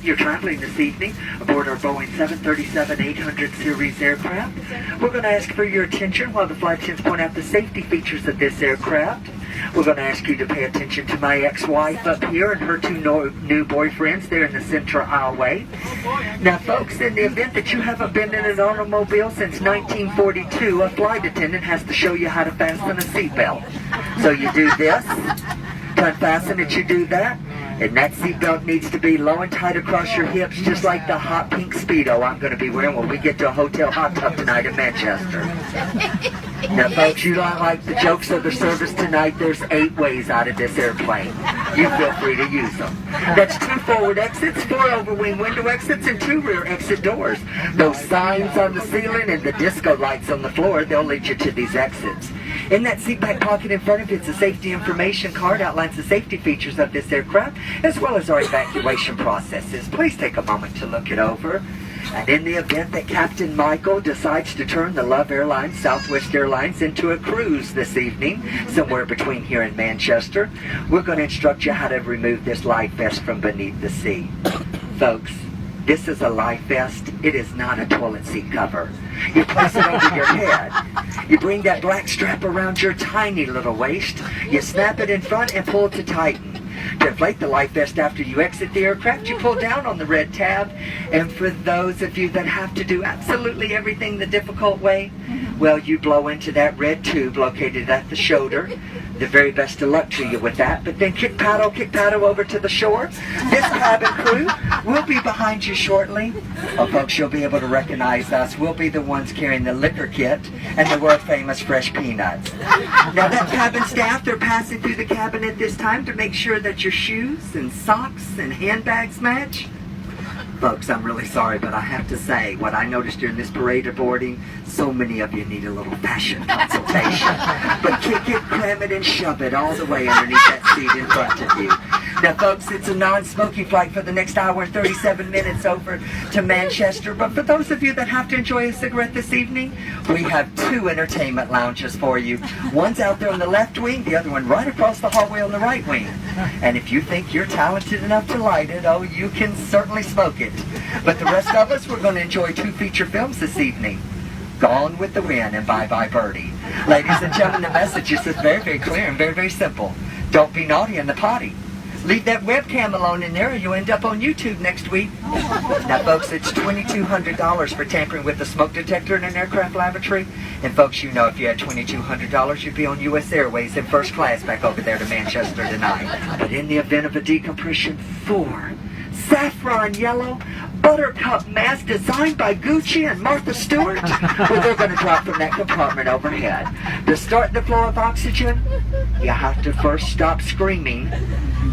You're traveling this evening aboard our Boeing 737-800 series aircraft. We're going to ask for your attention while the flight attendants point out the safety features of this aircraft. We're going to ask you to pay attention to my ex-wife up here and her two new boyfriends there in the center aisleway. Now, folks, in the event that you haven't been in an automobile since 1942, a flight attendant has to show you how to fasten a seatbelt. So you do this, to unfasten it, you do that. And that seatbelt needs to be low and tight across your hips, just like the hot pink Speedo I'm going to be wearing when we get to a hotel hot tub tonight in Manchester. Now, folks, you don't like the jokes of the service tonight. There's 8 ways out of this airplane. You feel free to use them. That's 2 forward exits, 4 overwing window exits, and 2 rear exit doors. Those signs on the ceiling and the disco lights on the floor, they'll lead you to these exits. In that seat back pocket in front of you, it's a safety information card, outlines the safety features of this aircraft, as well as our evacuation processes. Please take a moment to look it over. And in the event that Captain Michael decides to turn the Love Airlines, Southwest Airlines, into a cruise this evening, somewhere between here and Manchester, we're going to instruct you how to remove this life vest from beneath the seat. Folks, this is a life vest. It is not a toilet seat cover. You place it over your head. You bring that black strap around your tiny little waist. You snap it in front and pull to tighten. To inflate the life vest after you exit the aircraft, you pull down on the red tab. And for those of you that have to do absolutely everything the difficult way, well, you blow into that red tube located at the shoulder. The very best of luck to you with that. But then kick paddle over to the shore. This cabin crew will be behind you shortly. Oh, folks, you'll be able to recognize us. We'll be the ones carrying the liquor kit and the world-famous fresh peanuts. Now, that cabin staff, they're passing through the cabin at this time to make sure that your shoes and socks and handbags match. Folks, I'm really sorry, but I have to say, what I noticed during this parade of boarding, so many of you need a little fashion consultation. But kick it, cram it, and shove it all the way underneath that seat in front of you. Now, folks, it's a non-smoking flight for the next hour and 37 minutes over to Manchester. But for those of you that have to enjoy a cigarette this evening, we have 2 entertainment lounges for you. One's out there on the left wing, the other one right across the hallway on the right wing. And if you think you're talented enough to light it, oh, you can certainly smoke it. But the rest of us, we're going to enjoy 2 feature films this evening. Gone with the Wind and Bye Bye Birdie. Ladies and gentlemen, the message is just very, very clear and very, very simple. Don't be naughty in the potty. Leave that webcam alone in there or you'll end up on YouTube next week. Now, folks, it's $2,200 for tampering with a smoke detector in an aircraft lavatory. And, folks, you know if you had $2,200, you'd be on U.S. Airways in first class back over there to Manchester tonight. But in the event of a decompression, 4 saffron yellow buttercup mask designed by Gucci and Martha Stewart, well, they're going to drop from that compartment overhead. To start the flow of oxygen, you have to first stop screaming.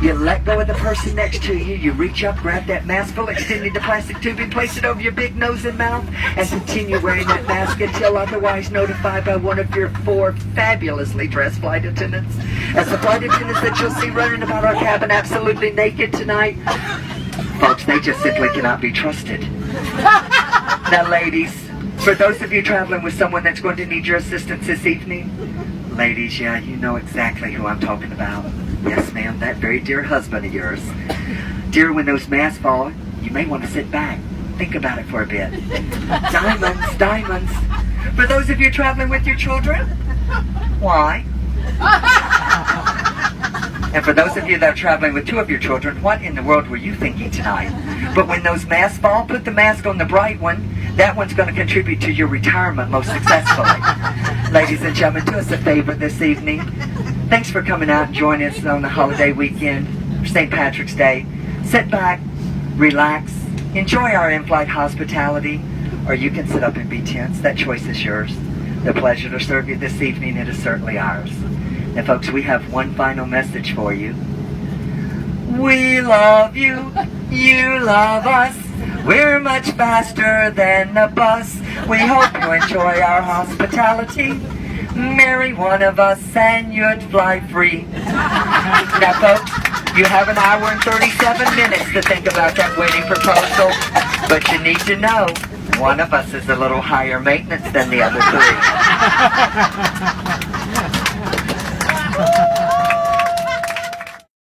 You let go of the person next to you. You reach up, grab that mask full, extending the plastic tubing, place it over your big nose and mouth, and continue wearing that mask until otherwise notified by one of your 4 fabulously dressed flight attendants. As the flight attendants that you'll see running about our cabin absolutely naked tonight, folks, they just simply cannot be trusted. Now, ladies, for those of you traveling with someone that's going to need your assistance this evening, ladies, yeah, you know exactly who I'm talking about. Yes, ma'am, that very dear husband of yours. Dear, when those masks fall, you may want to sit back. Think about it for a bit. Diamonds, diamonds. For those of you traveling with your children, why? And for those of you that are traveling with 2 of your children, what in the world were you thinking tonight? But when those masks fall, put the mask on the bright one. That one's going to contribute to your retirement most successfully. Ladies and gentlemen, do us a favor this evening. Thanks for coming out and joining us on the holiday weekend for St. Patrick's Day. Sit back, relax, enjoy our in-flight hospitality, or you can sit up and be tense. That choice is yours. The pleasure to serve you this evening, it is certainly ours. And folks, we have one final message for you. We love you, you love us. We're much faster than a bus. We hope you enjoy our hospitality. Marry one of us and you'd fly free. Now, folks, you have an hour and 37 minutes to think about that wedding proposal. But you need to know, one of us is a little higher maintenance than the other 3.